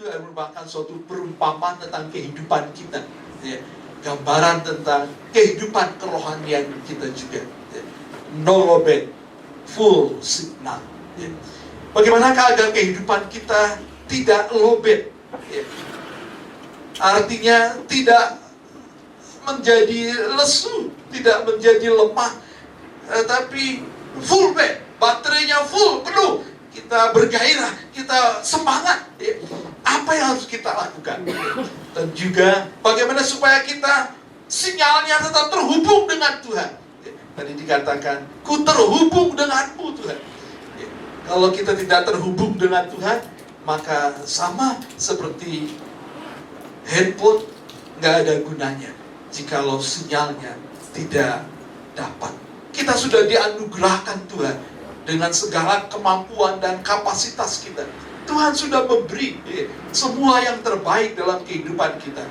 itu merupakan suatu perumpamaan tentang kehidupan kita, ya. Gambaran tentang kehidupan kerohanian kita juga, ya. No lobet, full signal, ya. Bagaimanakah agar kehidupan kita tidak lobet, ya. Artinya tidak menjadi lesu, tidak menjadi lemah, tapi full bed, baterainya full, penuh. Kita bergairah, kita semangat, ya. Apa yang harus kita lakukan? Dan juga bagaimana supaya kita sinyalnya tetap terhubung dengan Tuhan, ya. Tadi dikatakan, ku terhubung denganmu Tuhan, ya. Kalau kita tidak terhubung dengan Tuhan, maka sama seperti handphone, nggak ada gunanya jikalau sinyalnya tidak dapat. Kita sudah dianugerahkan Tuhan dengan segala kemampuan dan kapasitas kita. Tuhan sudah memberi, ya, semua yang terbaik dalam kehidupan kita.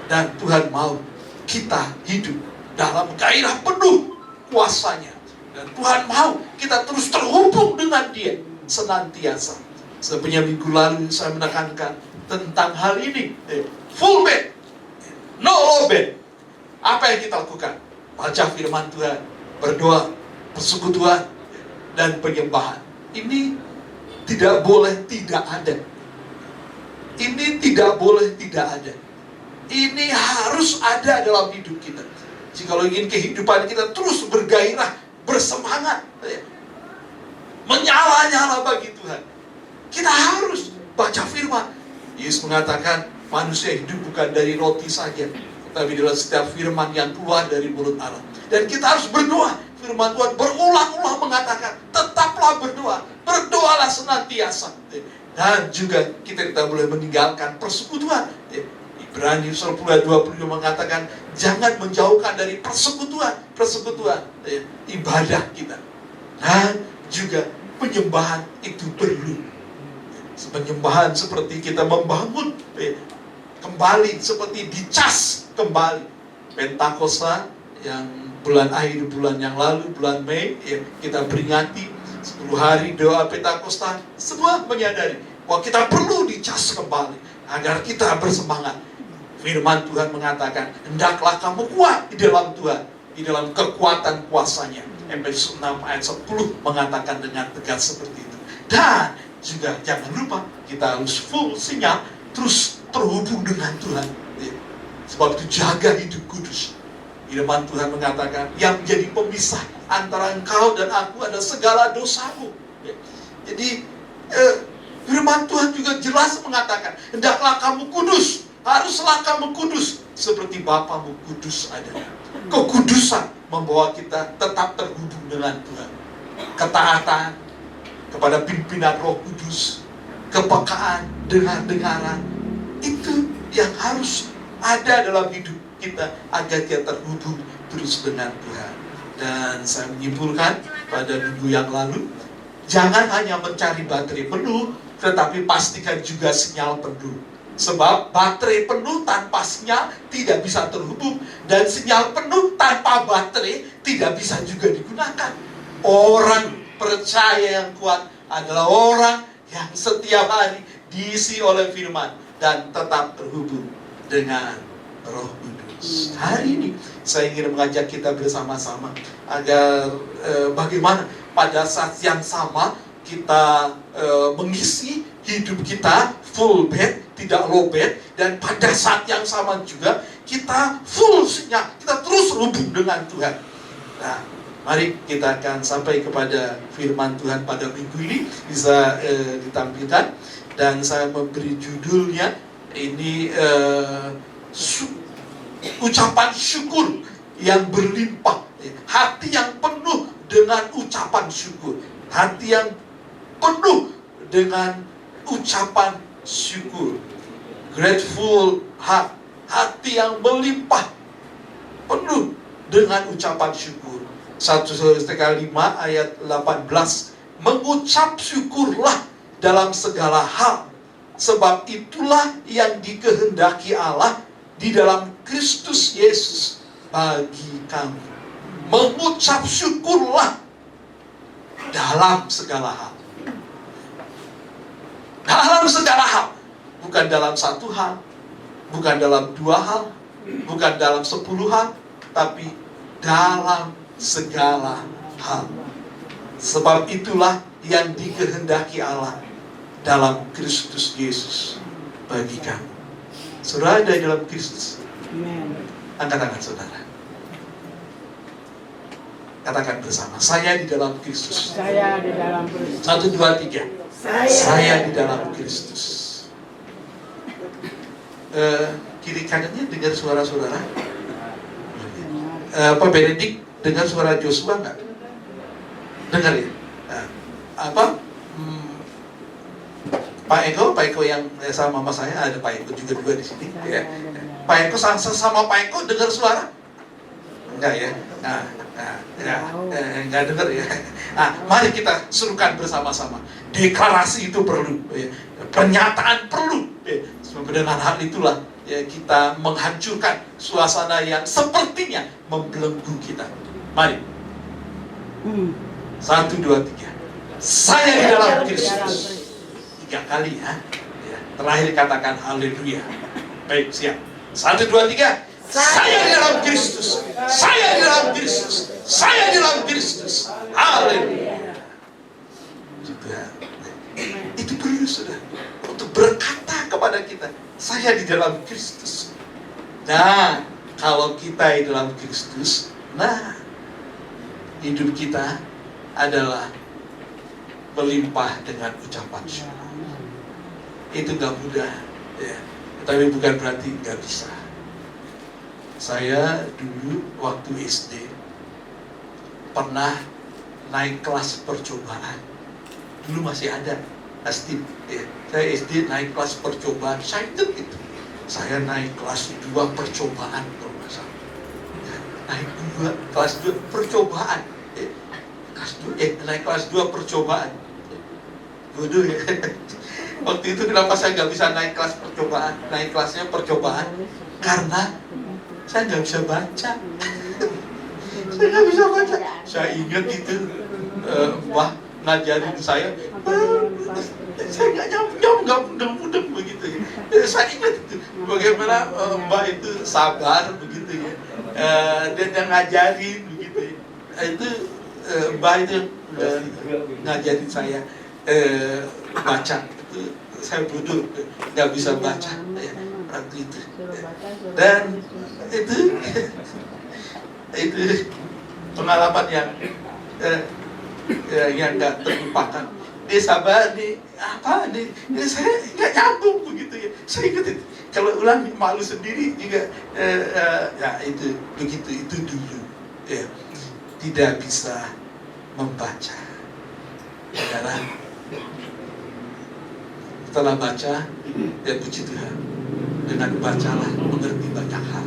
Dan Tuhan mau kita hidup dalam gairah penuh kuasanya. Dan Tuhan mau kita terus terhubung dengan Dia senantiasa. Sebenarnya minggu lalu saya menekankan tentang hal ini, full bed, no low bed. Apa yang kita lakukan? Baca firman Tuhan, berdoa, persekutuan, dan penyembahan. Ini tidak boleh tidak ada. Ini tidak boleh tidak ada. Ini harus ada dalam hidup kita. Jika ingin kehidupan kita terus bergairah, bersemangat, menyala-nyala bagi Tuhan, kita harus baca firman. Yesus mengatakan manusia hidup bukan dari roti saja, tapi dari setiap firman yang keluar dari mulut Allah. Dan kita harus berdoa. Firman Tuhan berulang-ulang mengatakan, tetaplah berdoa, berdoalah senantiasa. Dan juga kita tidak boleh meninggalkan persekutuan. Ibrani 10 ayat 20 mengatakan, jangan menjauhkan dari persekutuan, ibadah kita. Dan juga penyembahan itu perlu. Penyembahan seperti kita membangun kembali, seperti dicas kembali. Pentakosta yang bulan akhir bulan yang lalu, bulan Mei, ya, kita peringati 10 hari doa Pentakosta. Semua menyadari bahwa kita perlu dicas kembali agar kita bersemangat. Firman Tuhan mengatakan, hendaklah kamu kuat di dalam Tuhan, di dalam kekuatan kuasanya. Efesus 6 ayat 10 mengatakan dengan tegas seperti itu. Dan juga jangan lupa kita harus full sinyal, terus terhubung dengan Tuhan. Sebab itu jaga hidup kudus. Firman Tuhan mengatakan, yang menjadi pemisah antara engkau dan aku adalah segala dosamu. Jadi firman Tuhan juga jelas mengatakan, hendaklah kamu kudus, haruslah kamu kudus seperti Bapamu kudus adanya. Kekudusan membawa kita tetap terhubung dengan Tuhan. Ketaatan kepada pimpinan Roh Kudus, kepekaan, dengar-dengaran, itu yang harus ada dalam hidup kita agar kita terhubung terus dengan Tuhan. Dan saya menyimpulkan pada minggu yang lalu, jangan hanya mencari baterai penuh, tetapi pastikan juga sinyal penuh. Sebab baterai penuh tanpa sinyal tidak bisa terhubung, dan sinyal penuh tanpa baterai tidak bisa juga digunakan. Orang percaya yang kuat adalah orang yang setiap hari diisi oleh firman dan tetap terhubung dengan Roh Kudus. Hari ini saya ingin mengajak kita bersama-sama agar bagaimana pada saat yang sama kita mengisi hidup kita full bed, tidak low bed, dan pada saat yang sama juga kita full sinyal, kita terus hubung dengan Tuhan. Nah, mari kita akan sampai kepada firman Tuhan pada minggu ini, bisa ditampilkan. Dan saya memberi judulnya ini ucapan syukur yang berlimpah. Hati yang penuh dengan ucapan syukur. Hati yang penuh dengan ucapan syukur. Grateful heart. Hati yang melimpah, penuh dengan ucapan syukur. 1 Tesalonika 5 ayat 18, mengucap syukurlah dalam segala hal, sebab itulah yang dikehendaki Allah di dalam Kristus Yesus bagi kamu. Mengucap syukurlah dalam segala hal. Dalam segala hal. Bukan dalam satu hal, bukan dalam 2 hal, bukan dalam 10 hal, tapi dalam segala hal. Sebab itulah yang dikehendaki Allah dalam Kristus Yesus bagi kamu. Saudara ada di dalam Kristus. Angkat tangan saudara. Katakan bersama, saya di dalam Kristus. Saya di dalam Kristus. 1, 2, 3. Saya di dalam Kristus. Kiri kanannya dengar suara saudara. Pak Benedict dengar suara Joshua nggak? Dengar ya? Pak Eko yang sama mama saya, ada Pak Eko juga dua di sini. Ya. Pak Eko sama Pak Eko dengar suara? Enggak ya? Enggak dengar ya. Mari kita suruhkan bersama-sama. Deklarasi itu perlu, ya. Pernyataan perlu. Ya. Dengan hal itulah ya, kita menghancurkan suasana yang sepertinya membelenggu kita. Mari. 1, 2, 3. Saya di dalam Kristus. 3 kali ya. Terakhir katakan haleluya. Baik, siap. 1, 2, 3. Saya di dalam Kristus. Saya di dalam Kristus. Saya di dalam Kristus. Haleluya. Itu perlu sudah untuk berkata kepada kita, saya di dalam Kristus. Nah, kalau kita di dalam Kristus, nah, hidup kita adalah melimpah dengan ucapan syukur. Itu gak mudah, ya. Tapi bukan berarti gak bisa. Saya dulu waktu SD pernah naik kelas percobaan. Dulu masih ada SD, ya. Saya SD naik kelas percobaan. Saya ingat itu. Saya naik kelas 2 percobaan kalau nggak salah. Ya, naik kelas 2 percobaan. Naik kelas 2 percobaan. Bodoh ya. Waktu itu kenapa saya nggak bisa naik kelas percobaan? Naik kelasnya percobaan karena saya nggak bisa baca. Saya nggak bisa baca. Saya ingat itu Mbah ngajarin saya nggak nyambung begitu ya. Saya ingat itu bagaimana Mbah itu sabar begitu ya. Dan yang ngajarin begitu ya. Itu Mbah itu ngajarin saya baca. Itu saya bodoh, nggak bisa baca ya, waktu itu. Dan itu pengalaman yang nggak terlupakan. Dia sabar, saya nggak nyambung begitu ya. Saya ingat itu. Kalau ulang malu sendiri juga. Ya itu begitu, itu dulu ya. Tidak bisa membaca. Saudara, setelah baca, ya puji Tuhan, dengan bacalah mengerti banyak hal.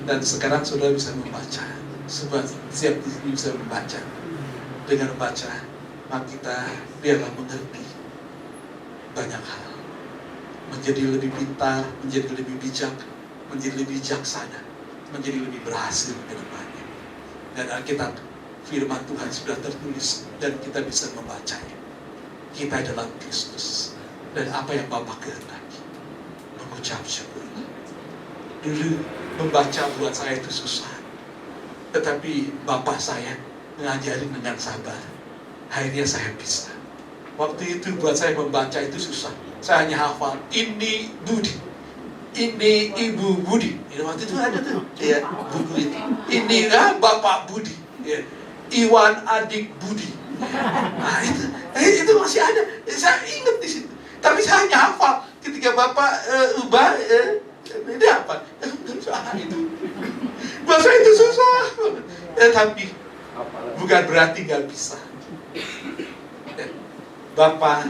Dan sekarang saudara bisa membaca. Sebab siap bisa membaca. Dengan baca, maka kita biarlah mengerti banyak hal. Menjadi lebih pintar, menjadi lebih bijak, menjadi lebih bijaksana, menjadi lebih berhasil ke depannya. Dan Alkitab, firman Tuhan sudah tertulis dan kita bisa membacanya. Kita dalam Kristus. Dan apa yang Bapak kehendaki, mengucap syukur. Dulu membaca buat saya itu susah, tetapi Bapak saya mengajarin dengan sabar. Akhirnya saya bisa. Waktu itu buat saya membaca itu susah. Saya hanya hafal, ini Budi, ini Ibu Budi. Waktu itu ada tuh, ya, buku itu. Ini Bapak Budi, ya. Iwan adik Budi. Nah, itu masih ada. Saya ingat di situ. Tapi saya hanya hafal. Ketika Bapak ubah, ini apa? Itu. Bahasa itu susah. Tapi bukan berarti gak bisa. Bapak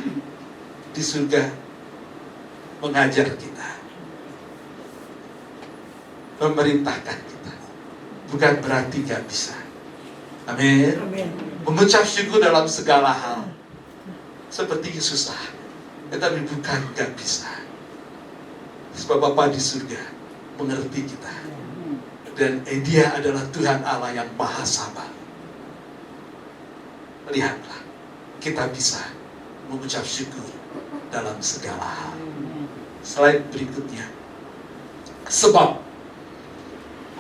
di surga mengajar kita, memerintahkan kita. Bukan berarti gak bisa. Amin. Mengucap syukur dalam segala hal. Seperti susah, tetapi bukan gak bisa. Sebab Bapa di surga mengerti kita. Dan Dia adalah Tuhan Allah yang Maha Sabar. Lihatlah, kita bisa mengucap syukur dalam segala hal. Slide berikutnya. Sebab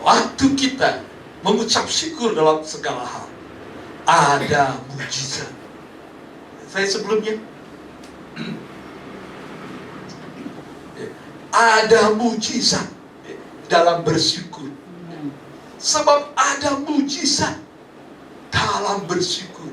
waktu kita mengucap syukur dalam segala hal, ada mujizat. Saya sebelumnya ada mujizat dalam bersyukur. Sebab ada mujizat dalam bersyukur.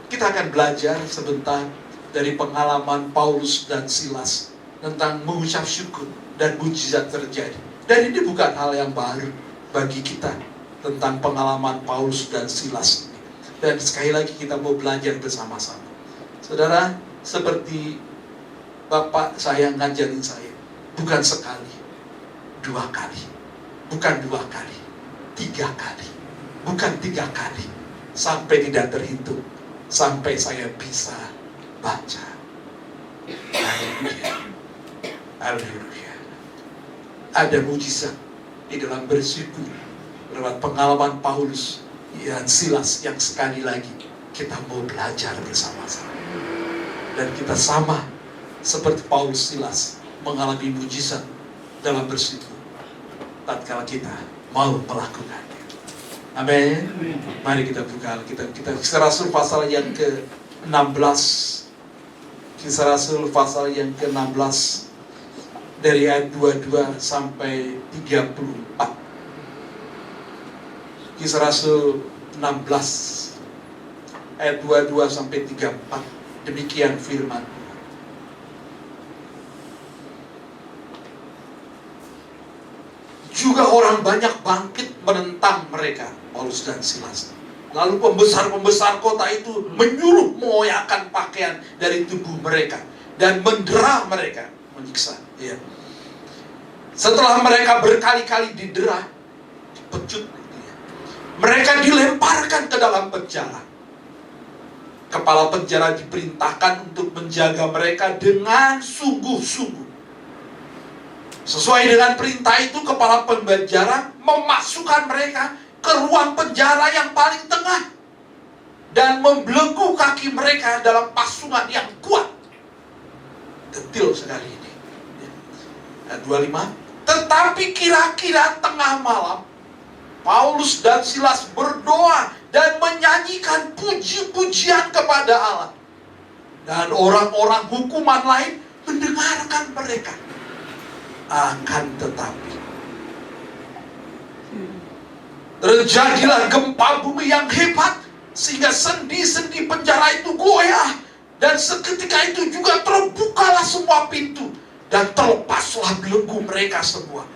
Kita akan belajar sebentar dari pengalaman Paulus dan Silas tentang mengucap syukur dan mujizat terjadi. Dan ini bukan hal yang baru bagi kita tentang pengalaman Paulus dan Silas ini. Dan sekali lagi kita mau belajar bersama-sama. Saudara, seperti Bapak saya ngajarin saya, bukan sekali, 2 kali, bukan 2 kali, 3 kali, bukan 3 kali, sampai tidak terhitung, sampai saya bisa baca. Haleluya, haleluya. Ada mujizat di dalam bersyukur lewat pengalaman Paulus dan Silas yang sekali lagi kita mau belajar bersama-sama. Dan kita sama seperti Paulus Silas mengalami mujizat dalam bersyukur tatkala kita mau melakukannya. Amin. Mari kita buka Alkitab kita. Kisah Rasul pasal yang ke-16. Kisah Rasul pasal yang ke-16 dari ayat 22 sampai 34. Kisah Rasul 16 ayat 22 sampai 34. Demikian firman. Juga orang banyak bangkit menentang mereka, Paulus dan Silas. Lalu pembesar-pembesar kota itu menyuruh mengoyakkan pakaian dari tubuh mereka dan mendera mereka, menyiksa. Ya. Setelah mereka berkali-kali didera, dipecut, mereka dilemparkan ke dalam penjara. Kepala penjara diperintahkan untuk menjaga mereka dengan sungguh-sungguh. Sesuai dengan perintah itu, kepala penjara memasukkan mereka ke ruang penjara yang paling tengah dan membelenggu kaki mereka dalam pasungan yang kuat. Detil sekali ini. Ayat 25. Tetapi kira-kira tengah malam, Paulus dan Silas berdoa dan menyanyikan puji-pujian kepada Allah. Dan orang-orang hukuman lain mendengarkan mereka. Akan tetapi terjadilah gempa bumi yang hebat sehingga sendi-sendi penjara itu goyah, dan seketika itu juga terbukalah semua pintu dan terlepaslah belenggu mereka semua.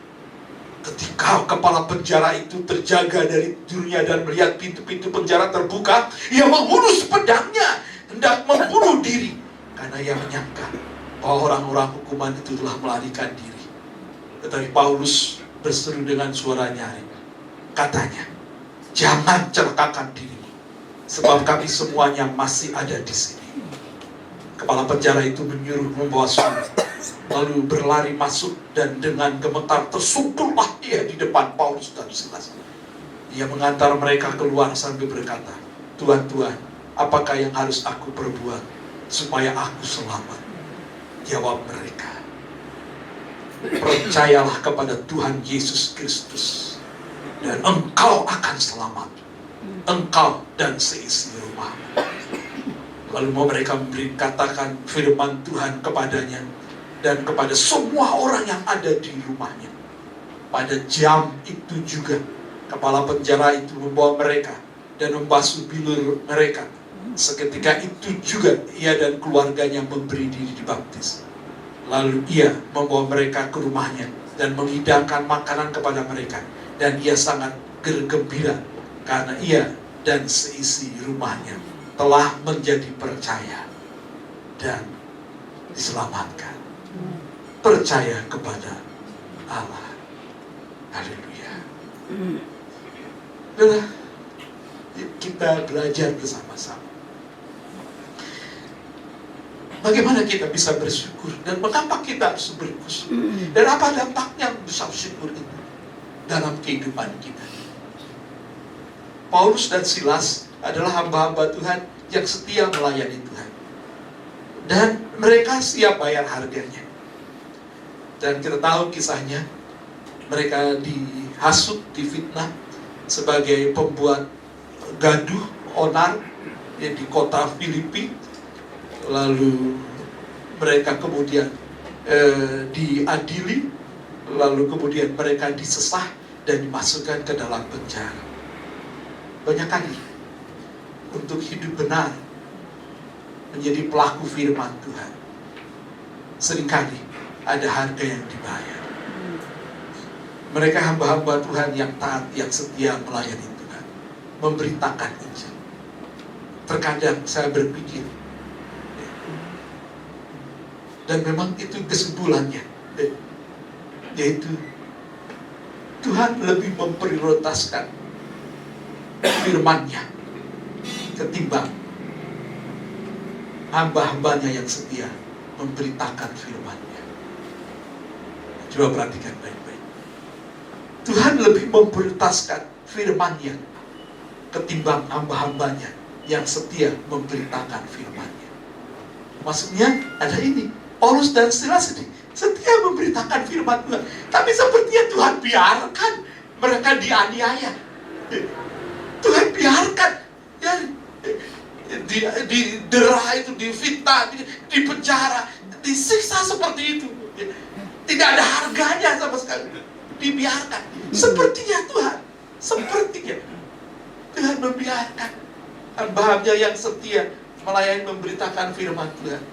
Ketika kepala penjara itu terjaga dari dunia dan melihat pintu-pintu penjara terbuka, ia menghunus pedangnya hendak membunuh diri karena ia menyangka bahwa orang-orang hukuman itu telah melarikan diri. Tetapi Paulus berseru dengan suara nyaring. Katanya, jangan celakakan dirimu, sebab kami semuanya masih ada di sini. Kepala penjara itu menyuruh membawa surat, lalu berlari masuk dan dengan gemetar tersungkurlah ia di depan Paulus dan Silas. Ia mengantar mereka keluar sambil berkata, Tuhan, Tuhan, apakah yang harus aku perbuat supaya aku selamat? Jawab mereka, percayalah kepada Tuhan Yesus Kristus dan engkau akan selamat, engkau dan seisi rumah. Lalu mereka katakan firman Tuhan kepadanya dan kepada semua orang yang ada di rumahnya. Pada jam itu juga kepala penjara itu membawa mereka dan membasuh bilur mereka. Seketika itu juga ia dan keluarganya memberi diri dibaptis. Lalu ia membawa mereka ke rumahnya dan menghidangkan makanan kepada mereka. Dan ia sangat bergembira karena ia dan seisi rumahnya telah menjadi percaya dan diselamatkan. Percaya kepada Allah. Haleluya. Itulah kita belajar bersama-sama. Bagaimana kita bisa bersyukur dan mengapa kita harus bersyukur dan apa dampaknya besar syukur itu dalam kehidupan kita. Paulus dan Silas adalah hamba-hamba Tuhan yang setia melayani Tuhan. Dan mereka siap bayar harganya. Dan kita tahu kisahnya, mereka dihasut, difitnah sebagai pembuat gaduh, onar di kota Filipi. Lalu mereka kemudian diadili, lalu kemudian mereka disesah dan dimasukkan ke dalam penjara. Banyak kali untuk hidup benar menjadi pelaku firman Tuhan, seringkali ada harga yang dibayar. Mereka hamba-hamba Tuhan yang taat, yang setia melayani Tuhan, memberitakan Injil. Terkadang saya berpikir, dan memang itu kesimpulannya, yaitu Tuhan lebih memprioritaskan firman-Nya ketimbang hamba-hambanya yang setia memberitakan firman-Nya. Coba perhatikan baik-baik. Tuhan lebih memprioritaskan firman-Nya ketimbang hamba-hambanya yang setia memberitakan firman-Nya. Maksudnya ada ini, Paulus dan Silas ini setia memberitakan firman Tuhan, tapi sepertinya Tuhan biarkan mereka dianiaya. Tuhan biarkan ya, didera itu, difitnah, di penjara, disiksa seperti itu. Tidak ada harganya sama sekali. Dibiarkan. Sepertinya Tuhan membiarkan hamba-hambanya yang setia melayani memberitakan firman Tuhan.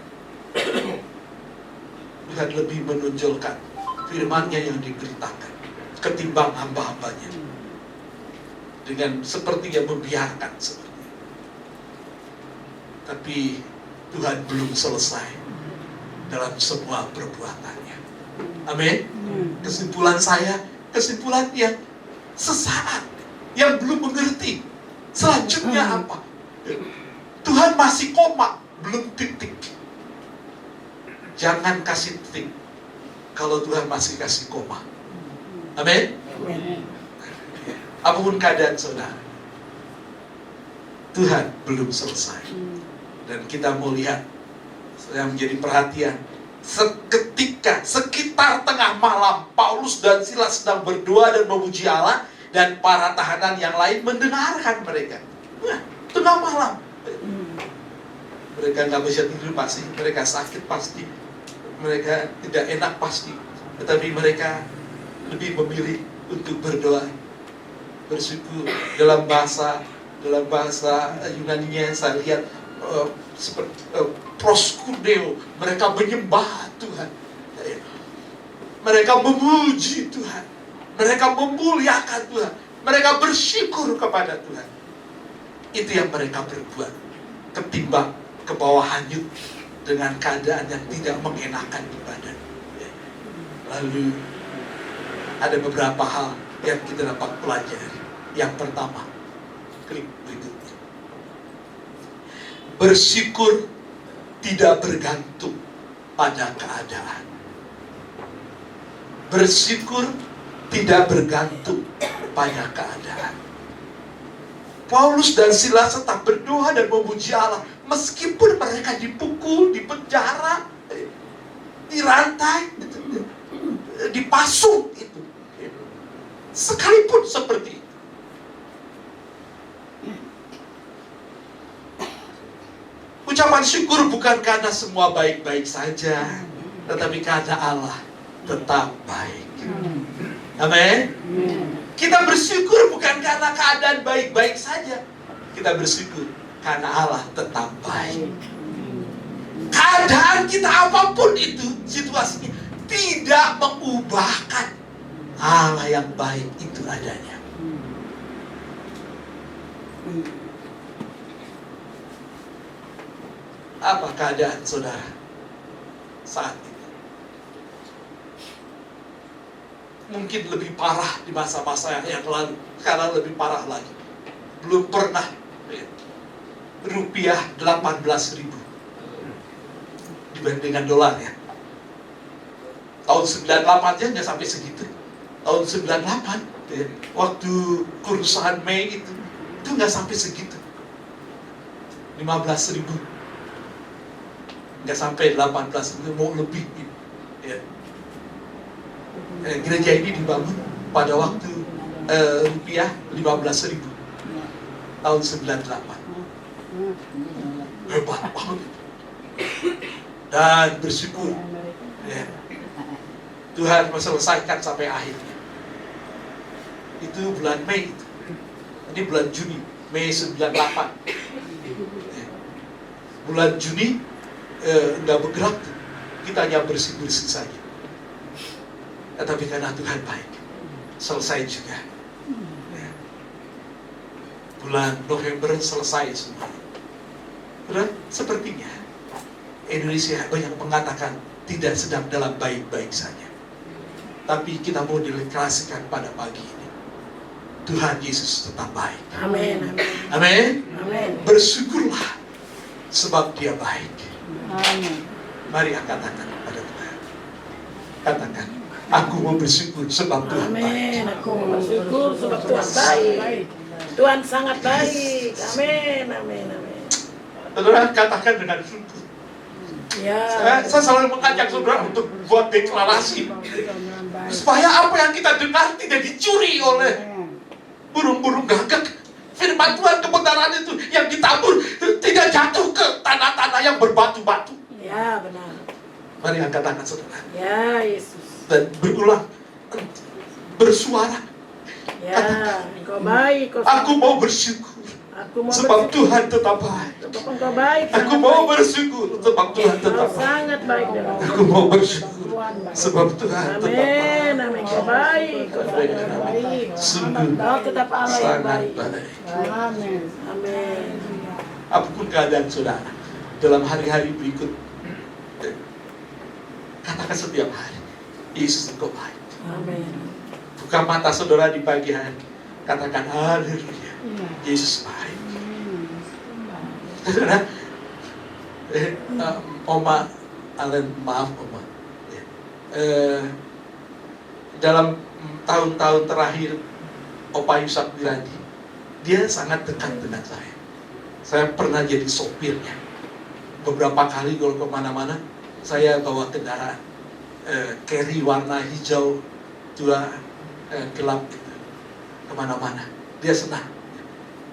Tuhan lebih menonjolkan firman-Nya yang diberitakan ketimbang hamba-hambanya. Dengan sepertinya membiarkan seperti itu. Tapi Tuhan belum selesai dalam semua perbuatannya. Amin. Kesimpulan yang sesaat, yang belum mengerti selanjutnya apa. Tuhan masih koma, belum titik. Jangan kasih titik kalau Tuhan masih kasih koma. Amin. Apapun keadaan saudara, Tuhan belum selesai. Dan kita mau lihat, yang menjadi perhatian, seketika, sekitar tengah malam, Paulus dan Silas sedang berdoa dan memuji Allah, dan para tahanan yang lain mendengarkan mereka. Nah, tengah malam. Mereka nggak bisa tidur pasti, mereka sakit pasti, mereka tidak enak pasti, tetapi mereka lebih memilih untuk berdoa, bersyukur. Dalam bahasa Yunani-nya saya lihat seperti proskudeo, mereka menyembah Tuhan, mereka memuji Tuhan, mereka memuliakan Tuhan, mereka bersyukur kepada Tuhan. Itu yang mereka berbuat, ketimbang ke bawah hanyut dengan keadaan yang tidak mengenakan di badan. Lalu ada beberapa hal yang kita dapat pelajari. Yang pertama, klik berikutnya. Bersyukur tidak bergantung pada keadaan. Bersyukur tidak bergantung pada keadaan. Paulus dan Silas tetap berdoa dan memuji Allah meskipun mereka dipukul, dipenjara, dirantai, dipasung itu. Sekalipun seperti itu. Ucapan syukur bukan karena semua baik-baik saja, tetapi karena Allah tetap baik. Amin. Kita bersyukur bukan karena keadaan baik-baik saja. Kita bersyukur karena Allah tetap baik. Keadaan kita apapun itu, situasinya, tidak mengubahkan Allah yang baik itu adanya. Apa keadaan saudara saat ini? Mungkin lebih parah di masa-masa yang lalu. Sekarang lebih parah lagi. Belum pernah rupiah 18.000 dibanding dengan dolar ya. Tahun 98 aja nggak sampai segitu. Tahun 98 ya, waktu kerusuhan Mei itu nggak sampai segitu. 15.000, nggak sampai 18.000, mau lebih ya. Gereja ini dibangun pada waktu rupiah 15.000 tahun 98. Hebat banget. Dan bersyukur ya, Tuhan menyelesaikan sampai akhirnya. Itu bulan Mei itu. Ini bulan Juni, Mei 98. Ya. Bulan Juni nggak bergerak, kita hanya bersih-bersih saja. Tetapi karena Tuhan baik, selesai juga. Ya. Bulan November selesai semua. Sudah, sepertinya Indonesia banyak mengatakan tidak sedang dalam baik-baik saja. Tapi kita mau deklarasikan pada pagi ini, Tuhan Yesus tetap baik. Amin. Amin. Amin. Bersyukurlah sebab Dia baik. Amin. Mari katakan kepada Tuhan. Katakan, aku mau bersyukur sebab Tuhan baik. Amin. Aku bersyukur sebab Tuhan baik. Tuhan sangat baik. Amin. Amin. Amin. Saudara katakan dengan syukur. Ya. Saya selalu mengajak saudara untuk buat deklarasi supaya apa yang kita dengar tidak dicuri oleh burung-burung gagak. Firman Tuhan kebenaran itu yang ditabur tidak jatuh ke tanah-tanah yang berbatu-batu. Ya, benar. Mari angkat tangan saudara. Ya, Yesus. Dan berulang, bersuara. Ya, Engkau baik. Aku mau bersyukur Aku mau sebab bersyukur. Tuhan tetap baik. Sebab Engkau baik. Aku mau bersyukur sebab Tuhan tetap Engkau baik. sangat baik dan Aku mau bersyukur sebab Tuhan tetap baik. Amin. Amin. Engkau baik. Engkau sangat baik. Sungguh Engkau tetap Allah yang sangat baik. baik. Amin. Amin. Apapun keadaan saudara dalam hari-hari berikut, katakan setiap hari, Yesus engkau baik. Amin. Buka mata saudara di pagi hari, katakan haleluya, Yesus baik. Saudara, Oma Allen, maaf Oma, dalam tahun-tahun terakhir Opa Yusak Wiradi, dia sangat dekat dengan saya. Saya pernah jadi sopirnya. Beberapa kali kalau kemana-mana, saya bawa kendaraan carry warna hijau tua gelap gitu, kemana-mana. Dia senang.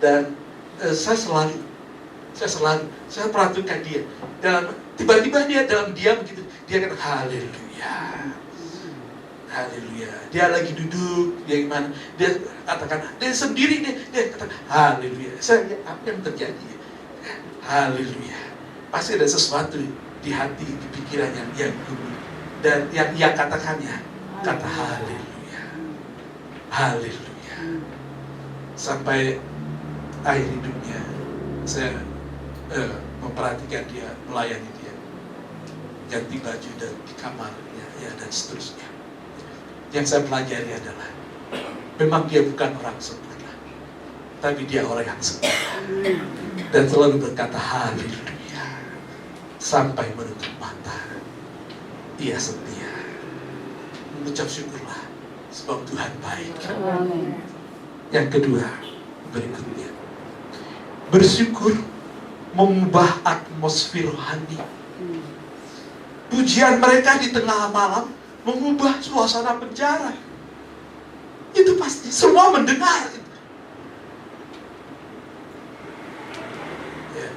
Dan saya perhatikan dia. Dan tiba-tiba dia dalam diam gitu, dia kata haleluya. Haleluya. Dia lagi duduk, dia gimana? Dia katakan, dia sendiri dia katakan haleluya. Saya lihat apa yang terjadi. Haleluya. Pasti ada sesuatu di hati, di pikiran yang gugur. Dan yang ia katakannya, kata haleluya. Haleluya. Sampai akhir hidupnya, saya memperhatikan dia, melayani dia. Ganti baju dan di kamarnya, ya, dan seterusnya. Yang saya pelajari adalah memang dia bukan orang sempurna, tapi dia orang yang sempurna dan selalu berkata haleluya sampai menutup mata. Ia setia, mengucap syukurlah sebab Tuhan baik. Yang kedua, berikutnya, bersyukur mengubah atmosfer rohani. Pujian mereka di tengah malam mengubah suasana penjara. Itu pasti semua mendengar. Ya,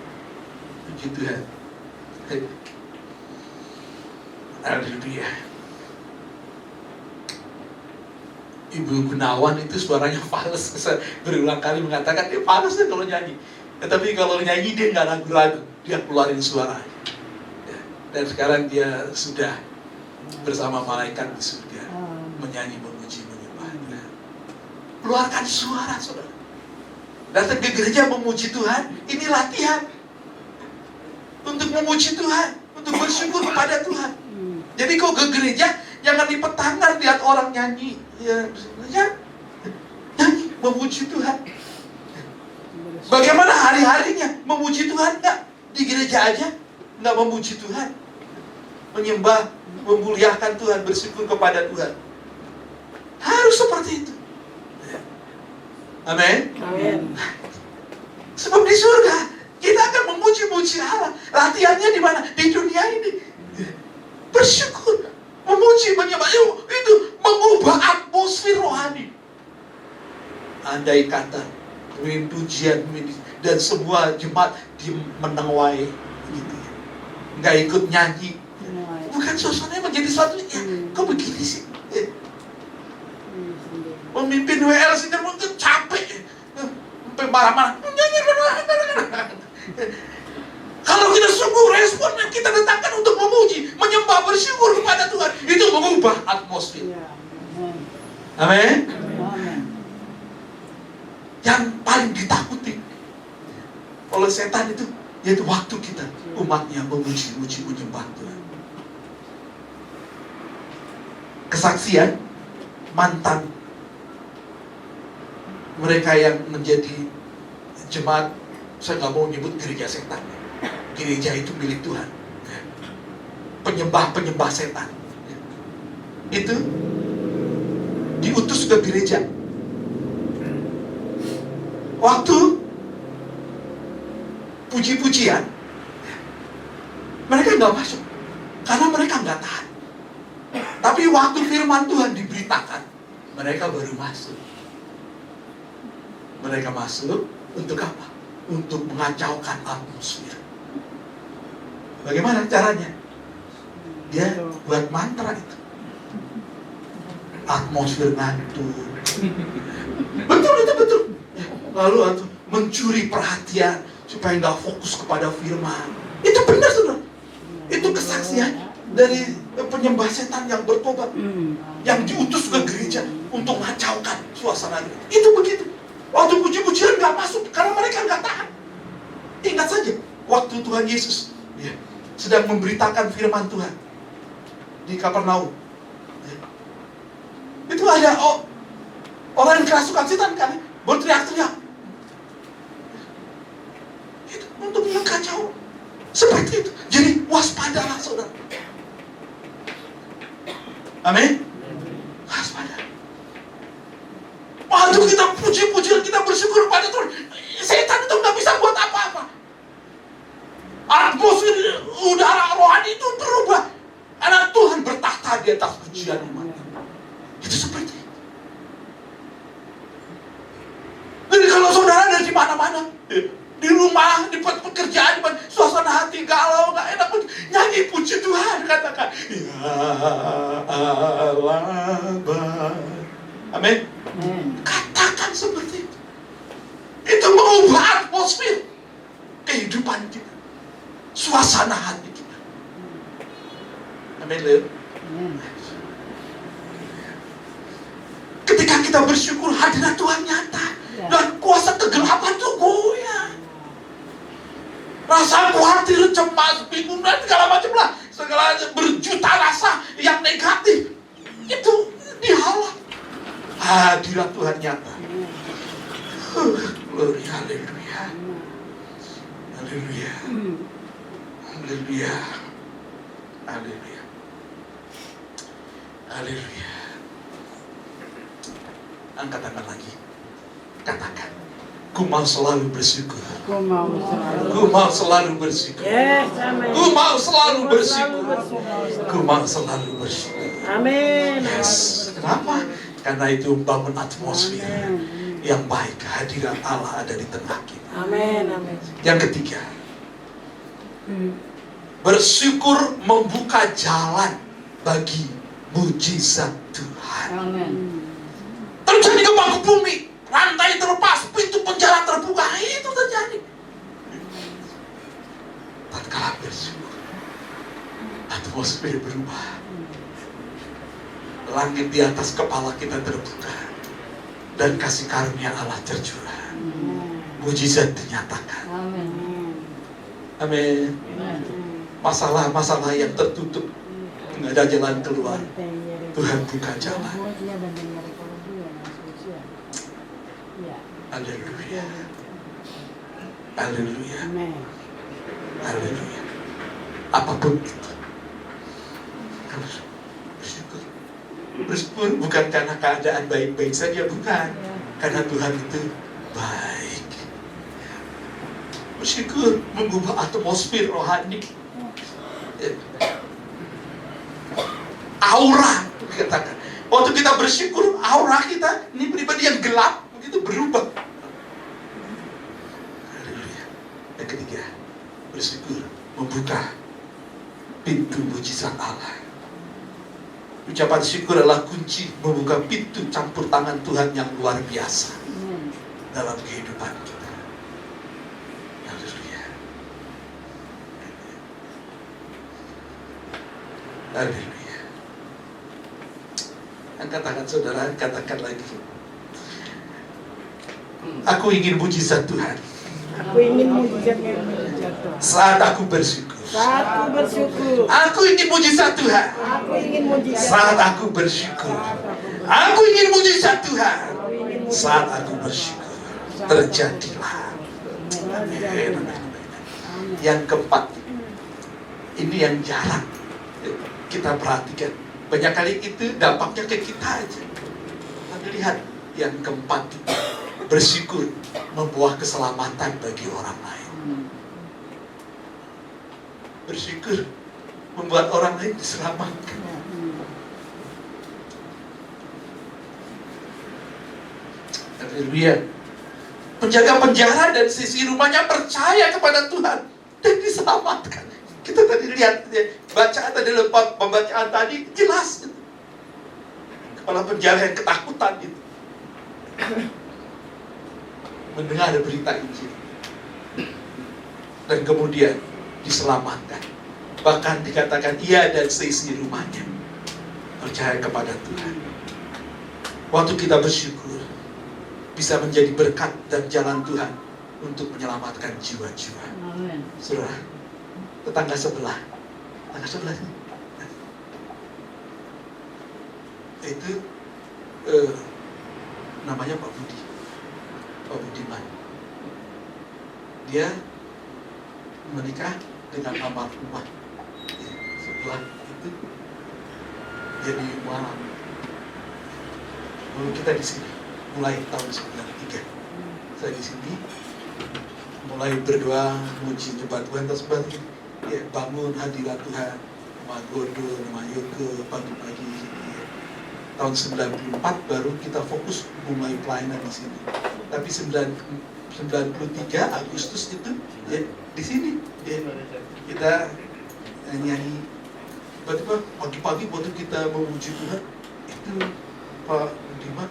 puji Tuhan. Haleluya. Ibu Gunawan itu suaranya fals. Saya berulang kali mengatakan dia fals deh kalau nyanyi. Tetapi kalau nyanyi dia nggak ragu-ragu, dia keluarin suara. Ya. Dan sekarang dia sudah bersama malaikat di surga menyanyi, memuji, menyembah. Keluarkan suara, saudara. Datang ke gereja memuji Tuhan, ini latihan untuk memuji Tuhan, untuk bersyukur kepada Tuhan. Jadi kau ke gereja jangan dipetangar lihat orang nyanyi, ya nyanyi memuji Tuhan. Bagaimana hari-harinya memuji Tuhan? Enggak di gereja aja nggak memuji Tuhan, menyembah, memuliakan Tuhan, bersyukur kepada Tuhan. Harus seperti itu. Amin. Amin. Sebab di surga kita akan memuji-muji Allah. Latihannya di mana? Di dunia ini. Bersyukur, Memuji, menyembah itu mengubah atmosfer rohani. Andai kata pujian dan semua jemaat di menengwai gitu ya, nggak ikut nyanyi, bukan suasananya menjadi suatu ya, kok begini sih ya. Pemimpin WL sendiri mungkin capek sampai marah-marah nyanyi. Kalau kita sungguh respon yang kita letakkan untuk memuji, menyembah, bersyukur kepada Tuhan, itu mengubah atmosfer. Amin. Yang paling ditakuti oleh setan itu yaitu waktu kita umatnya memuji-muji menyembah Tuhan. Kesaksian mantan mereka yang menjadi jemaat, saya nggak mau nyebut gereja setan. Gereja itu milik Tuhan. Penyembah setan itu diutus ke gereja. Waktu puji-pujian, mereka nggak masuk karena mereka nggak tahan. Tapi waktu firman Tuhan diberitakan, mereka baru masuk. Mereka masuk untuk apa? Untuk mengacaukan atmosfer. Bagaimana caranya? Dia buat mantra itu. Atmosfer ngantuk. Betul, itu betul. Lalu mencuri perhatian supaya nggak fokus kepada firman. Itu benar, saudara. Itu kesaksian dari penyembah setan yang bertobat, yang diutus ke gereja untuk mengacaukan suasana itu. Itu begitu. Waktu puji-pujian nggak masuk karena mereka nggak tahan. Ingat saja waktu Tuhan Yesus sedang memberitakan firman Tuhan di Kapernaum. Itu ada orang yang kerasukan setan kan, berteriak-teriak. Itu untuk mengacau seperti itu. Jadi waspadalah, saudara. Amin. Waspada. Waktu kita puji-pujian, kita bersyukur pada Tuhan, setan itu nggak bisa buat apa-apa. Atmosfer udara rohani itu berubah. Karena Tuhan bertahta di atas pujian umat. Itu seperti itu. Jadi kalau saudara ada di mana-mana, di rumah, di pekerjaan, di suasana hati galau, nggak enak, nyanyi puji Tuhan, katakan ya Allah. Amin. Katakan seperti itu. Itu mengubah atmosfer kehidupan kita, suasana hati kita. Amin, Leo. Ketika kita bersyukur, hadirat Tuhan nyata dan kuasa kegelapan itu goyah. Rasa khawatir, cemas, bingung dan segala macam lah, segala berjuta rasa yang negatif itu dihalau. Hadirat Tuhan nyata. Glory, haleluya. Haleluya. Haleluya. Haleluya. Haleluya. Angkat tangan lagi. Katakan, ku mau selalu bersyukur. Ku mau selalu bersyukur. Yes, amin. Ku mau selalu bersyukur. Ku mau selalu bersyukur. Amin. Yes. Kenapa? Karena itu membangun atmosfer yang baik. Kehadiran Allah ada di tengah kita. Amin, amin. Yang ketiga, bersyukur membuka jalan bagi mujizat Tuhan. Amin. Terjadi gempa bumi, rantai terlepas, pintu penjara terbuka, itu terjadi. Tatkala bersyukur, atmosfer berubah. Langit di atas kepala kita terbuka dan kasih karunia Allah tercurah. Mujizat dinyatakan. Amin. Amin. Masalah-masalah yang tertutup, nggak ada jalan keluar, Tuhan buka jalan. Haleluya. Haleluya. Haleluya. Apapun itu, bersyukur. Bersyukur bukan karena keadaan baik-baik saja, bukan. Karena Tuhan itu baik. Bersyukur mengubah atmosfer rohani. aura, dikatakan. Waktu kita bersyukur, aura kita, ini pribadi yang gelap, begitu berubah. Haleluya. Yang ketiga, bersyukur membuka pintu mujizat Allah. Ucapan syukur adalah kunci membuka pintu campur tangan Tuhan yang luar biasa dalam kehidupan kita. Haleluya. Haleluya. Angkat tangan saudara, katakan lagi. Aku ingin mujizat Tuhan. Aku ingin mujizat Tuhan. Saat aku bersyukur. Saat aku bersyukur. Aku ingin mujizat Tuhan. Aku ingin mujizat. Saat aku bersyukur. Aku ingin mujizat Tuhan. Saat aku bersyukur. Terjadilah. Amin. Yang keempat, ini yang jarang kita perhatikan. Banyak kali itu dampaknya ke kita aja. Tapi lihat yang keempat, bersyukur membawa keselamatan bagi orang lain. Bersyukur membuat orang lain diselamatkan. Haleluya. Penjaga penjara dan sisi rumahnya percaya kepada Tuhan dan diselamatkan. Kita tadi lihat bacaan tadi, pembacaan tadi jelas. Kepala penjara yang ketakutan itu mendengar berita Injil dan kemudian diselamatkan. Bahkan dikatakan ia dan seisi rumahnya percaya kepada Tuhan. Waktu kita bersyukur bisa menjadi berkat dan jalan Tuhan untuk menyelamatkan jiwa-jiwa. Saudara, tetangga sebelah ini. Itu namanya Pak Budiman. Dia menikah dengan almarhumah sebelah itu jadi malam. Lalu kita di sini mulai tahun 93. Saya di sini mulai berdoa muji nyembah Tuhan tersebut. Ya, bangun hadirat Tuhan, nama Godo, nama Yoko, pagi-pagi. Ya. Tahun 94 baru kita fokus mulai pelayanan di sini. Tapi 93 Agustus itu ya di sini ya, kita nyanyi. Tiba-tiba pagi-pagi waktu kita memuji Tuhan itu Pak Budiman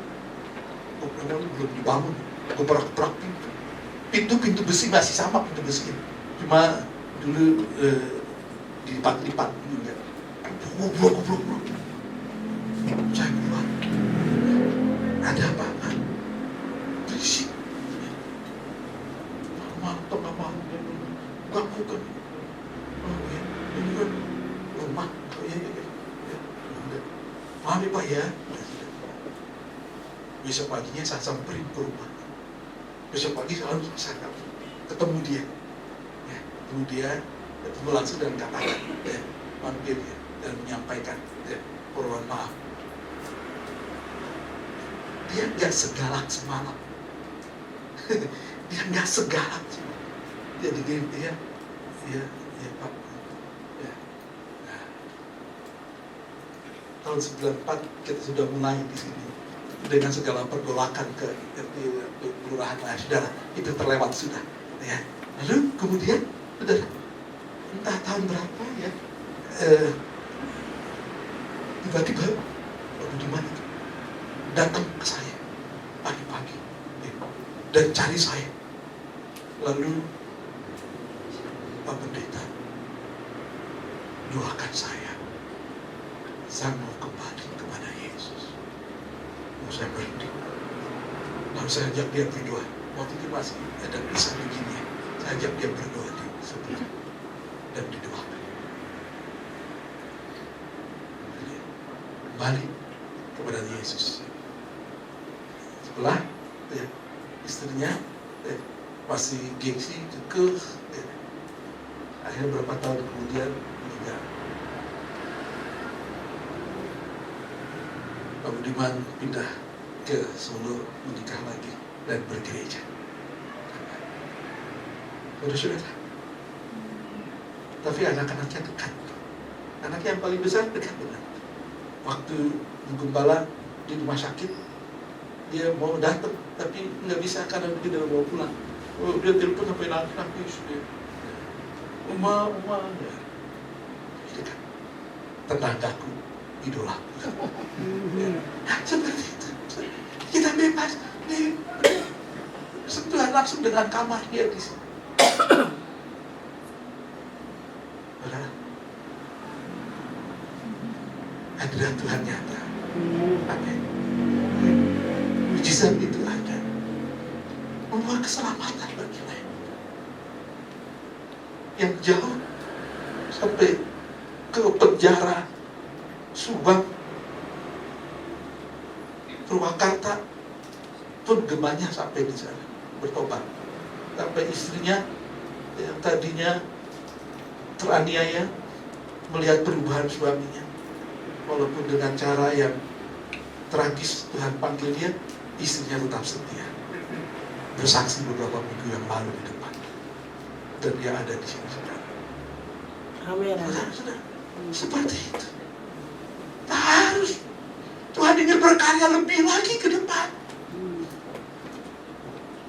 belum dibangun, gebrak-gebrak pintu besi masih sama pintu besi, cuma dulu dilipat-lipat juga. Goblok. Saya keluar. Ada apa? Berisik. Malam tengah malam. Ganggu kan. Oh ya, ini kan rumah. Oh ya. Maaf ya Pak ya. Besok paginya saya samperin ke rumah. Besok pagi saya ketemu dia. Ya, ketemu dia, ketemu langsung dan katakan, ya, mampir ya, dan menyampaikan, ya, permohonan maaf. Dia nggak segalak semalam. Dia nggak segalak semalam. Dia dikirim dia, ya Pak. Ya. Nah, tahun 94 kita sudah mulai di sini dengan segala pergolakan ke kelurahan saudara itu terlewat sudah. Ya. Lalu kemudian, saudara, entah tahun berapa ya, tiba-tiba Pak Budiman itu datang ke saya pagi-pagi dan cari saya. Lalu Pak Pendeta, doakan saya mau kembali kepada Yesus. Mau saya berhenti. Lalu saya ajak dia berdoa. Waktu itu masih ada kisah begini ya. Saya ajak dia berdoa di sebelah dan didoakan. Kembali kepada Yesus. Setelah ya, istrinya ya, masih gengsi, kekeh. Ya. Akhirnya berapa tahun kemudian meninggal. Pak Budiman pindah ke Solo, menikah lagi dan bergereja. Saudara-saudara, tapi anak-anaknya dekat. Anak yang paling besar dekat dengan waktu Bu Gembala di rumah sakit, dia mau datang tapi nggak bisa karena dia udah bawa pulang. Dia telepon sampai nangis. Uma, ya. Itu kan tetanggaku, idolaku. Ya. Seperti itu. Kita bebas. Sentuhan langsung dengan kamar dia di sini. Saudara, adalah Tuhan nyata. Amin. Mujizat itu ada. Membawa keselamatan bagi lain. Yang jauh sampai ke penjara Subang, Purwakarta pun gemanya sampai di sana bertobat. Sampai istrinya yang tadinya teraniaya melihat perubahan suaminya, walaupun dengan cara yang tragis Tuhan panggil dia, istrinya tetap setia. Bersaksi beberapa minggu yang lalu di depan, dan dia ada di sini sekarang. Amin. Saudara, seperti itu. Nah, harus Tuhan ingin berkarya lebih lagi ke depan.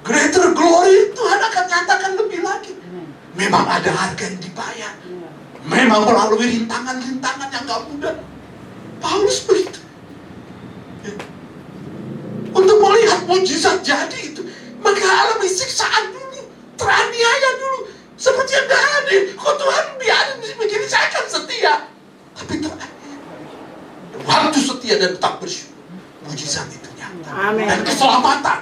Greater glory Tuhan akan nyatakan lebih lagi. Memang ada harga yang dibayar. Memang melalui rintangan-rintangan yang gak mudah. Paulus begitu. Ya. Untuk melihat mujizat jadi itu, maka alami siksaan dulu, teraniaya dulu. Seperti yang gak adil. Kok Tuhan biarin begini, saya akan setia. Tapi terakhir, waktu setia dan tetap bersyukur, mujizat itu nyata. Amin. Dan keselamatan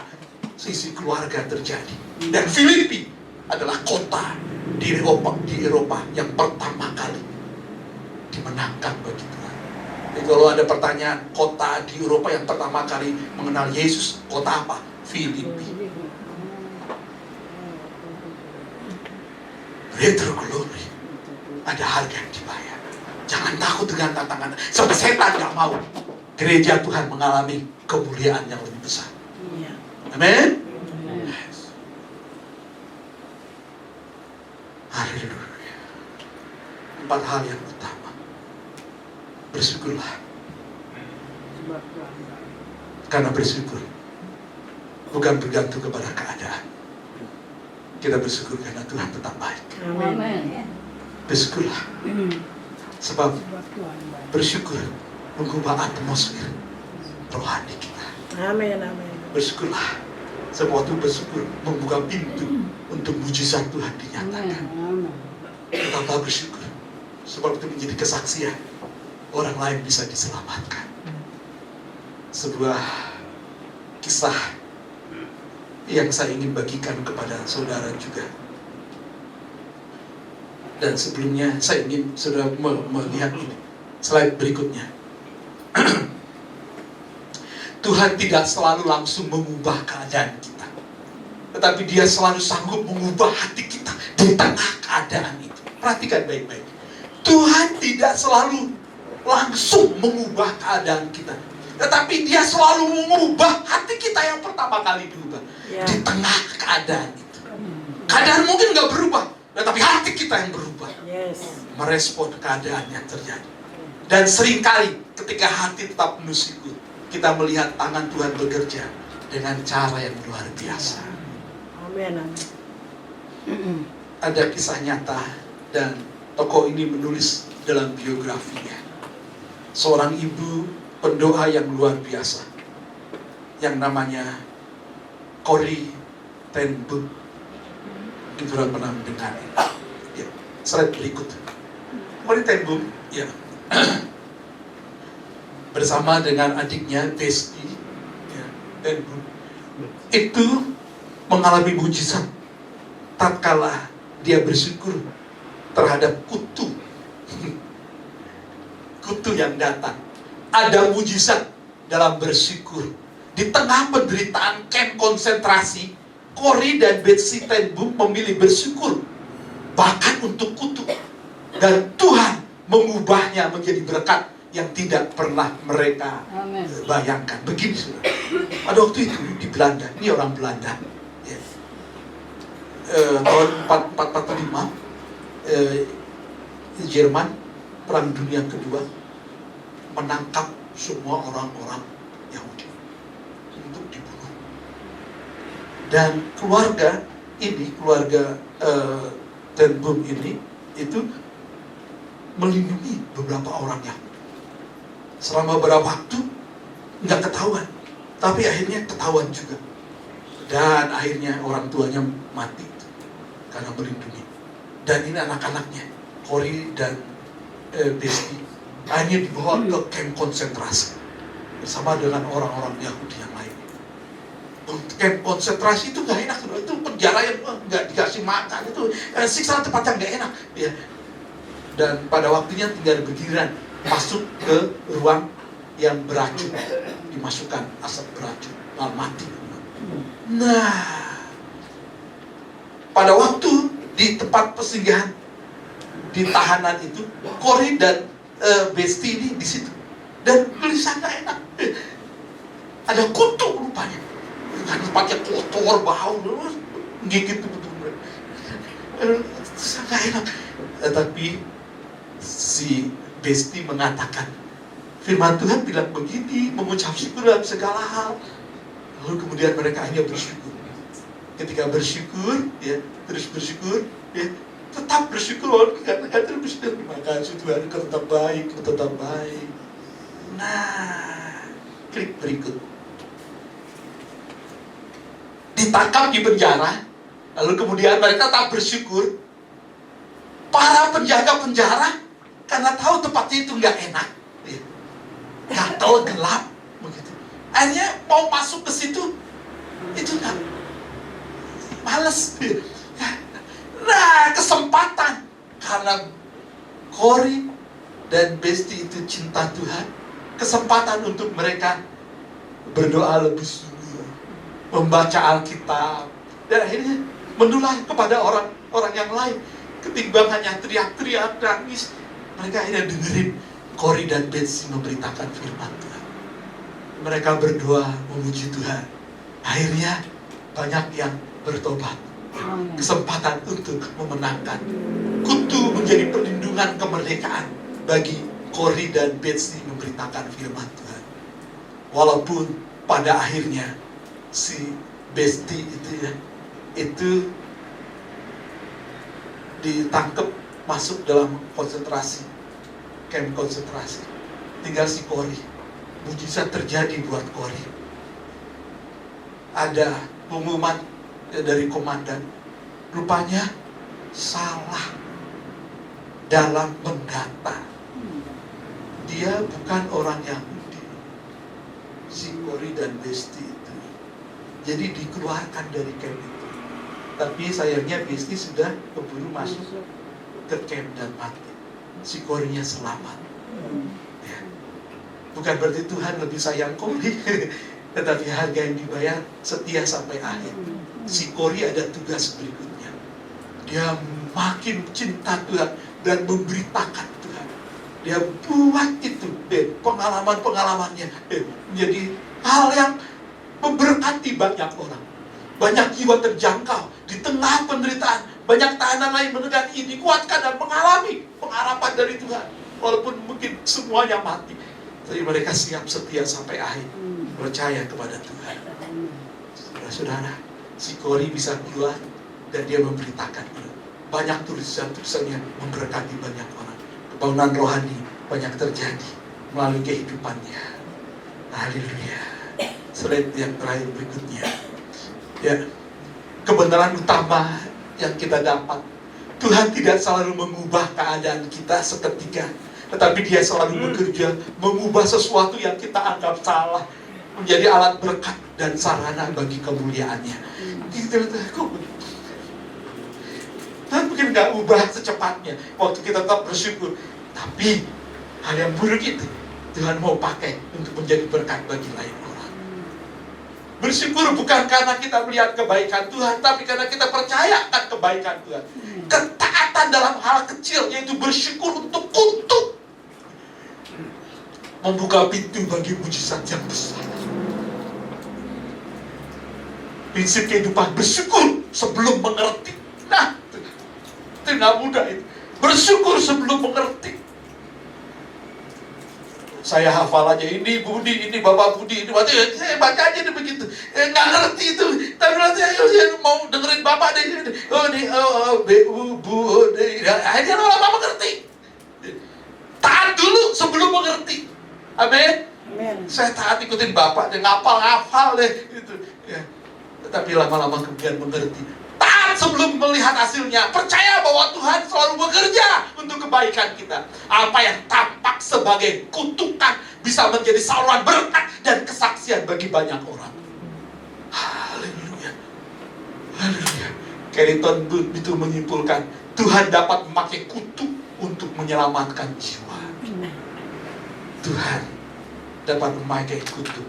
sisi keluarga terjadi. Dan Filipi adalah kota di Eropa yang pertama kali dimenangkan bagi Tuhan. Jadi kalau ada pertanyaan, kota di Eropa yang pertama kali mengenal Yesus, kota apa? Filipi. Greater glory. Ada harga yang dibayar. Jangan takut dengan tantangan. Sebab setan gak mau gereja Tuhan mengalami kemuliaan yang lebih besar. Amin. Haleluya. 4 hal yang utama. Bersyukurlah. Karena bersyukur bukan bergantung kepada keadaan. Kita bersyukur karena Tuhan tetap baik. Amin. Bersyukurlah. Sebab bersyukur mengubah atmosfer rohani kita. Amin. Amin. Bersyukurlah. Sebab waktu bersyukur membuka pintu untuk mujizat Tuhan dinyatakan. Tetaplah bersyukur. Sebab itu menjadi kesaksian. Orang lain bisa diselamatkan. Sebuah kisah yang saya ingin bagikan kepada saudara juga. Dan sebelumnya saya ingin saudara melihat ini. Slide berikutnya. Tuhan tidak selalu langsung mengubah keadaan kita, tetapi Dia selalu sanggup mengubah hati kita di tengah keadaan itu. Perhatikan baik-baik. Tuhan tidak selalu langsung mengubah keadaan kita, tetapi Dia selalu mengubah hati kita yang pertama kali diubah di tengah keadaan itu. Keadaan mungkin gak berubah, tetapi hati kita yang berubah. Merespon keadaan yang terjadi. Dan seringkali ketika hati tetap penuh syukur, kita melihat tangan Tuhan bekerja dengan cara yang luar biasa. Amin. Ada kisah nyata dan tokoh ini menulis dalam biografinya. Seorang ibu pendoa yang luar biasa yang namanya Corrie ten Boom. Kita sudah pernah mendengar ini. Ya, slide berikut. Corrie ten Boom, ya. Bersama dengan adiknya Besti, ya, dan itu mengalami mujizat tatkala dia bersyukur terhadap kutu yang datang. Ada mujizat dalam bersyukur. Di tengah penderitaan kamp konsentrasi, Corrie dan Betsy ten Boom memilih bersyukur bahkan untuk kutu, dan Tuhan mengubahnya menjadi berkat yang tidak pernah mereka bayangkan. Begini saudara, pada waktu itu di Belanda, ini orang Belanda, ya. Tahun 1445, Jerman Perang Dunia Kedua menangkap semua orang-orang Yahudi untuk dibunuh. Dan keluarga ini, keluarga Ten Boom ini, itu melindungi beberapa orang Yahudi. Selama beberapa waktu nggak ketahuan, tapi akhirnya ketahuan juga. Dan akhirnya orang tuanya mati karena melindungi. Dan ini anak-anaknya, Cory dan Besti, akhirnya dibawa ke kamp konsentrasi bersama dengan orang-orang Yahudi yang lain. Kamp konsentrasi itu nggak enak, itu penjara yang nggak dikasih makan, itu siksaan tempat yang nggak enak. Ya. Dan pada waktunya tinggal bergiliran masuk ke ruang yang beracun, dimasukkan asap beracun, mati. Nah, pada waktu di tempat persinggahan di tahanan itu, Cory dan Besti ini di situ, dan tulisan nggak enak, ada kutu rupanya, kan tempatnya kotor, bau, gigit betul-betul, nggak enak. Tapi si Besti mengatakan, firman Tuhan bilang begini, mengucap syukur dalam segala hal. Lalu kemudian mereka hanya bersyukur. Ketika bersyukur, ya, terus bersyukur, ya, tetap bersyukur walaupun kata-kata terus bersyukur. Terima kasih Tuhan, Kau tetap baik, Kau tetap baik. Nah, klik berikut. Ditangkap di penjara, lalu kemudian mereka tak bersyukur. Para penjaga penjara, karena tahu tempatnya itu nggak enak, ya, gatel, gelap, begitu. Akhirnya mau masuk ke situ, itu nggak, males. Nah, kesempatan karena Cory dan Besti itu cinta Tuhan, kesempatan untuk mereka berdoa lebih sungguh, membaca Alkitab, dan akhirnya menular kepada orang-orang yang lain. Ketimbang hanya teriak-teriak, nangis, mereka akhirnya dengerin Cory dan Besti memberitakan firman Tuhan. Mereka berdoa memuji Tuhan. Akhirnya banyak yang bertobat. Kesempatan untuk memenangkan. Kutu menjadi perlindungan kemerdekaan bagi Cory dan Besti memberitakan firman Tuhan. Walaupun pada akhirnya si Besti itu ditangkap, masuk dalam konsentrasi, kamp konsentrasi. Tinggal si Cory. Mujizat terjadi buat Cory. Ada pengumuman dari komandan, rupanya salah dalam mendata. Dia bukan orang Yahudi, si Cory dan Besti itu. Jadi dikeluarkan dari camp itu. Tapi sayangnya Besti sudah keburu masuk ke camp dan mati. Si Cory-nya selamat. Ya. Bukan berarti Tuhan lebih sayang Cory, tetapi harga yang dibayar setia sampai akhir. Si Cory ada tugas berikutnya. Dia makin cinta Tuhan dan memberitakan Tuhan. Dia buat itu, pengalaman-pengalamannya menjadi hal yang memberkati banyak orang. Banyak jiwa terjangkau di tengah penderitaan. Banyak tahanan lain mendengar ini, dikuatkan dan mengalami pengharapan dari Tuhan. Walaupun mungkin semuanya mati, tapi mereka siap setia sampai akhir, percaya kepada Tuhan. Saudara-saudara, si Cory bisa keluar dan dia memberitakan itu. Banyak tulisan-tulisannya memberkati banyak orang. Kebangunan rohani banyak terjadi melalui kehidupannya. Haleluya. Slide yang terakhir berikutnya. Ya, kebenaran utama yang kita dapat, Tuhan tidak selalu mengubah keadaan kita seketika, tetapi Dia selalu bekerja mengubah sesuatu yang kita anggap salah menjadi alat berkat dan sarana bagi kemuliaannya. Tuhan mungkin gak ubah secepatnya waktu kita tetap bersyukur, tapi hal yang buruk itu Tuhan mau pakai untuk menjadi berkat bagi lain orang. Bersyukur bukan karena kita melihat kebaikan Tuhan, tapi karena kita percaya akan kebaikan Tuhan. Ketaatan dalam hal kecil, yaitu bersyukur untuk membuka pintu bagi mujizat yang besar. Prinsip kehidupan bersyukur sebelum mengerti. Nah, itu nggak mudah itu. Bersyukur sebelum mengerti. Saya hafal aja, ini Budi, ini Bapak Budi, ini waktu saya baca aja deh begitu. Nggak ngerti itu. Tapi nanti saya mau dengerin Bapak deh. Oh, ini B U Bu D. Akhirnya lama-lama ngerti. Taat dulu sebelum mengerti. Amin. Amin. Saya taat ikutin Bapak, dia ngapal deh gitu. Ya. Tetapi lama-lama kemudian mengerti. Taat sebelum melihat hasilnya. Percaya bahwa Tuhan selalu bekerja untuk kebaikan kita. Apa yang tampak sebagai kutukan bisa menjadi saluran berkat dan kesaksian bagi banyak orang. Haleluya. Haleluya. Carrington Booth itu menyimpulkan, Tuhan dapat memakai kutuk untuk menyelamatkan jiwa. Tuhan dapat memakai kutuk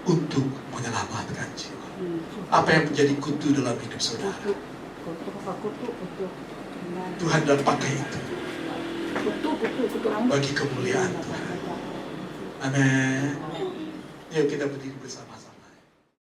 untuk menyelamatkan jiwa. Apa yang menjadi kutu dalam hidup saudara? Tuhan dapat pakai itu bagi kemuliaan Tuhan. Amin. Yuk kita berdiri bersama-sama.